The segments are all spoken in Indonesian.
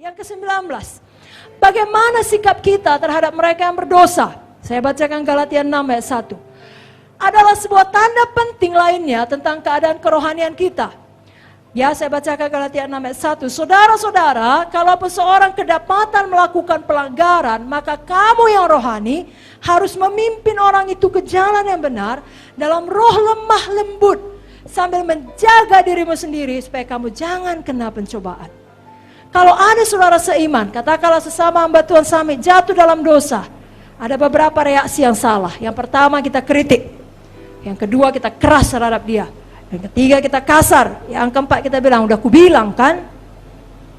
Yang ke-19, bagaimana sikap kita terhadap mereka yang berdosa? Saya bacakan Galatia 6 ayat 1. Adalah sebuah tanda penting lainnya tentang keadaan kerohanian kita. Ya, saya bacakan Galatia 6 ayat 1. Saudara-saudara, kalau seorang kedapatan melakukan pelanggaran, maka kamu yang rohani harus memimpin orang itu ke jalan yang benar dalam roh lemah lembut, sambil menjaga dirimu sendiri supaya kamu jangan kena pencobaan. Kalau ada saudara seiman, katakanlah sesama hamba Tuhan Sami jatuh dalam dosa, ada beberapa reaksi yang salah. Yang pertama, kita kritik. Yang kedua, kita keras terhadap dia. Yang ketiga, kita kasar. Yang keempat, kita bilang, udah kubilang kan.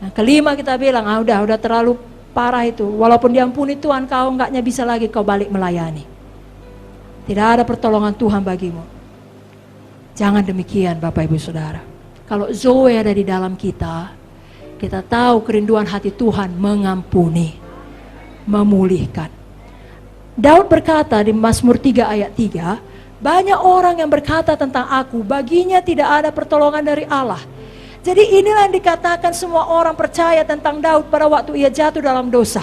Yang kelima, kita bilang, udah terlalu parah itu. Walaupun diampuni Tuhan, kau enggaknya bisa lagi kau balik melayani. Tidak ada pertolongan Tuhan bagimu. Jangan demikian Bapak Ibu Saudara. Kalau Zoe ada di dalam kita tahu kerinduan hati Tuhan mengampuni, memulihkan. Daud berkata di Mazmur 3 ayat 3, banyak orang yang berkata tentang aku, baginya tidak ada pertolongan dari Allah. Jadi inilah yang dikatakan semua orang percaya tentang Daud pada waktu ia jatuh dalam dosa.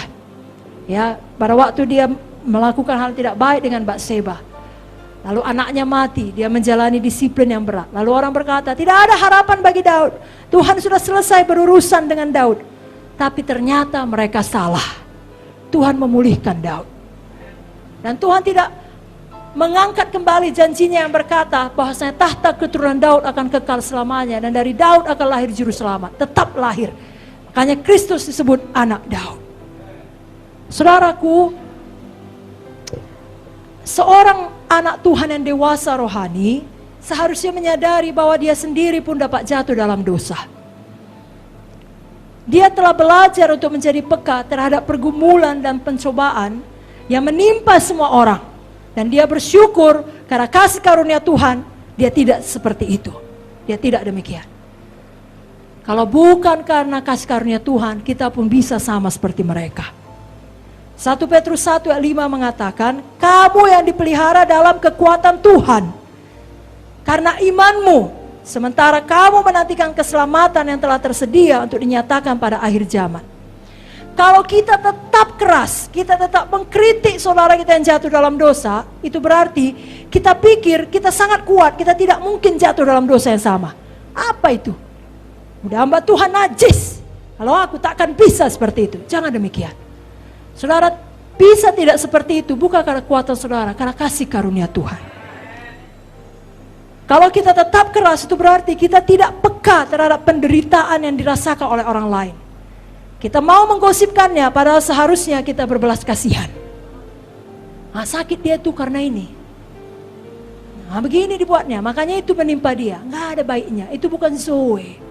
Ya, pada waktu dia melakukan hal tidak baik dengan Batseba. Lalu anaknya mati, dia menjalani disiplin yang berat. Lalu orang berkata, tidak ada harapan bagi Daud. Tuhan sudah selesai berurusan dengan Daud. Tapi ternyata mereka salah. Tuhan memulihkan Daud. Dan Tuhan tidak mengangkat kembali janjinya yang berkata bahwasanya tahta keturunan Daud akan kekal selamanya. Dan dari Daud akan lahir juru selamat. Tetap lahir. Makanya Kristus disebut anak Daud. Saudaraku, seorang anak Tuhan yang dewasa rohani seharusnya menyadari bahwa dia sendiri pun dapat jatuh dalam dosa. Dia telah belajar untuk menjadi peka terhadap pergumulan dan pencobaan yang menimpa semua orang. Dan dia bersyukur karena kasih karunia Tuhan, dia tidak seperti itu. Dia tidak demikian. Kalau bukan karena kasih karunia Tuhan, kita pun bisa sama seperti mereka. 1 Petrus 1 ayat 5 mengatakan, kamu yang dipelihara dalam kekuatan Tuhan karena imanmu, sementara kamu menantikan keselamatan yang telah tersedia untuk dinyatakan pada akhir zaman. Kalau kita tetap keras, kita tetap mengkritik saudara kita yang jatuh dalam dosa, itu berarti kita pikir kita sangat kuat, kita tidak mungkin jatuh dalam dosa yang sama. Apa itu? Udah hamba Tuhan najis, kalau aku takkan bisa seperti itu. Jangan demikian. Saudara bisa tidak seperti itu bukan karena kekuatan saudara, karena kasih karunia Tuhan. Kalau kita tetap keras, itu berarti kita tidak peka terhadap penderitaan yang dirasakan oleh orang lain. Kita mau menggosipkannya, padahal seharusnya kita berbelas kasihan. Sakit dia tuh karena ini. Begini dibuatnya, makanya itu menimpa dia. Nggak ada baiknya, itu bukan Zoe.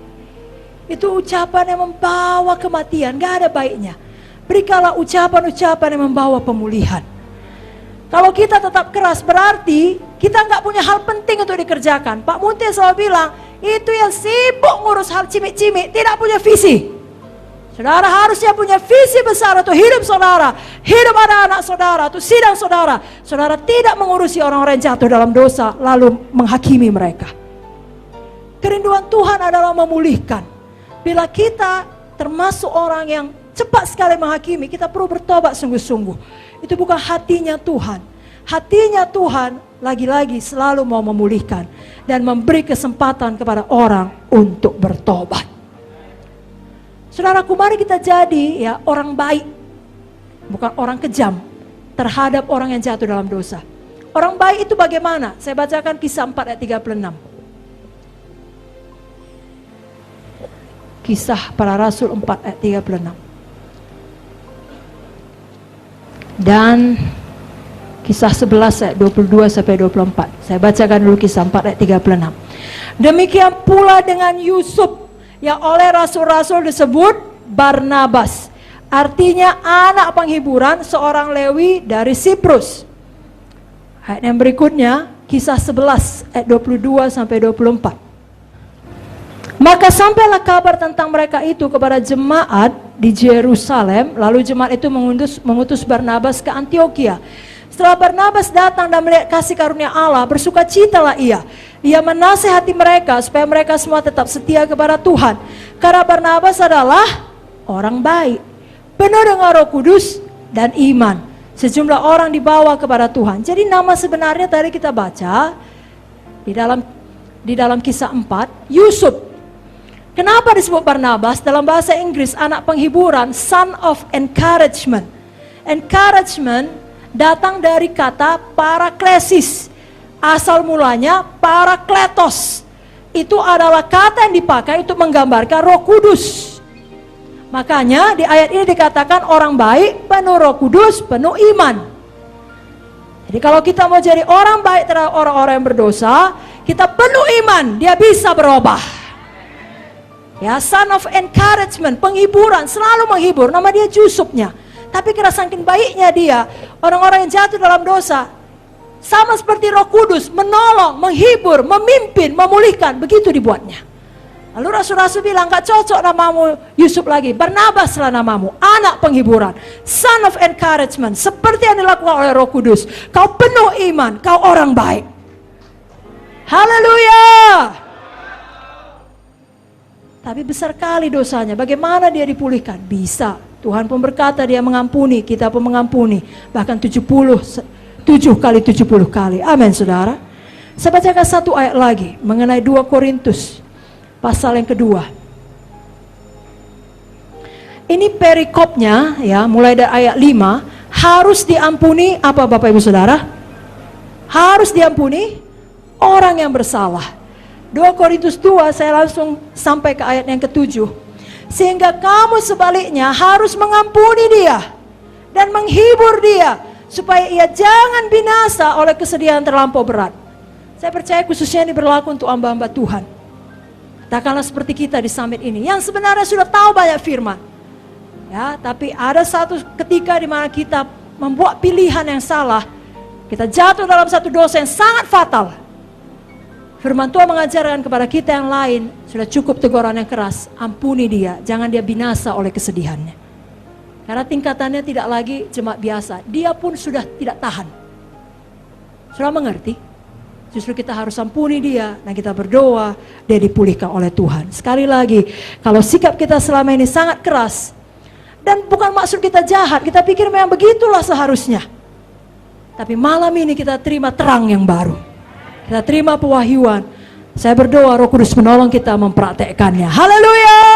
Itu ucapan yang membawa kematian, nggak ada baiknya. Berikanlah ucapan-ucapan yang membawa pemulihan. Kalau kita tetap keras, berarti kita nggak punya hal penting untuk dikerjakan. Pak Munti selalu bilang, itu yang sibuk ngurus hal cimik-cimik, tidak punya visi. Saudara harusnya punya visi besar untuk hidup saudara, hidup anak-anak saudara, untuk sidang saudara. Saudara tidak mengurusi orang-orang yang jatuh dalam dosa, lalu menghakimi mereka. Kerinduan Tuhan adalah memulihkan. Bila kita termasuk orang yang cepat sekali menghakimi, kita perlu bertobat sungguh-sungguh. Itu bukan hatinya Tuhan. Hatinya Tuhan lagi-lagi selalu mau memulihkan dan memberi kesempatan kepada orang untuk bertobat. Saudaraku, mari kita jadi ya orang baik, bukan orang kejam terhadap orang yang jatuh dalam dosa. Orang baik itu bagaimana? Saya bacakan Kisah 4 ayat 36. Kisah para Rasul 4 ayat 36. Dan Kisah 11 ayat 22 sampai 24. Saya bacakan dulu Kisah 4 ayat 36. Demikian pula dengan Yusuf yang oleh rasul-rasul disebut Barnabas. Artinya anak penghiburan, seorang Lewi dari Siprus. Ayat yang berikutnya Kisah 11 ayat 22 sampai 24. Maka sampailah kabar tentang mereka itu kepada jemaat di Yerusalem. Lalu jemaat itu mengutus Barnabas ke Antioquia. Setelah Barnabas datang dan melihat kasih karunia Allah, bersukacitalah ia. Ia menasihati mereka supaya mereka semua tetap setia kepada Tuhan. Karena Barnabas adalah orang baik, penuh dengan Roh Kudus dan iman. Sejumlah orang dibawa kepada Tuhan. Jadi nama sebenarnya tadi kita baca di dalam kisah 4, Yusuf. Kenapa disebut Barnabas? Dalam bahasa Inggris anak penghiburan, son of encouragement. Encouragement datang dari kata paraklesis. Asal mulanya parakletos. Itu adalah kata yang dipakai untuk menggambarkan Roh Kudus. Makanya di ayat ini dikatakan orang baik, penuh Roh Kudus, penuh iman. Jadi kalau kita mau jadi orang baik terhadap orang-orang yang berdosa, kita penuh iman, dia bisa berubah. Ya, son of encouragement, penghiburan, selalu menghibur, nama dia Yusufnya. Tapi karena saking baiknya dia, orang-orang yang jatuh dalam dosa, sama seperti Roh Kudus, menolong, menghibur, memimpin, memulihkan, begitu dibuatnya. Lalu rasul-rasul bilang, gak cocok namamu Yusuf lagi, Barnabaslah namamu, anak penghiburan, son of encouragement, seperti yang dilakukan oleh Roh Kudus. Kau penuh iman, kau orang baik. Haleluya. Tapi besar kali dosanya, bagaimana dia dipulihkan? Bisa, Tuhan pun berkata dia mengampuni, kita pun mengampuni, bahkan 7 kali 70 kali. Amin saudara. Saya bacakan satu ayat lagi mengenai 2 Korintus pasal yang kedua. Ini perikopnya ya, mulai dari ayat 5, harus diampuni apa Bapak Ibu Saudara? Harus diampuni orang yang bersalah. 2 Korintus 2, saya langsung sampai ke ayat yang ke-7. Sehingga kamu sebaliknya harus mengampuni dia dan menghibur dia, supaya ia jangan binasa oleh kesedihan terlampau berat. Saya percaya khususnya ini berlaku untuk hamba-hamba Tuhan. Katakanlah seperti kita di summit ini, yang sebenarnya sudah tahu banyak firman. Ya, tapi ada satu ketika di mana kita membuat pilihan yang salah, kita jatuh dalam satu dosa yang sangat fatal. Firman Tuhan mengajarkan kepada kita yang lain, sudah cukup teguran yang keras, ampuni dia, jangan dia binasa oleh kesedihannya. Karena tingkatannya tidak lagi jemaat biasa, dia pun sudah tidak tahan. Sudah mengerti? Justru kita harus ampuni dia, dan kita berdoa, dia dipulihkan oleh Tuhan. Sekali lagi, kalau sikap kita selama ini sangat keras, dan bukan maksud kita jahat, kita pikir memang begitulah seharusnya. Tapi malam ini kita terima terang yang baru. Kita terima pewahyuan. Saya berdoa Roh Kudus menolong kita mempraktekkannya. Haleluya!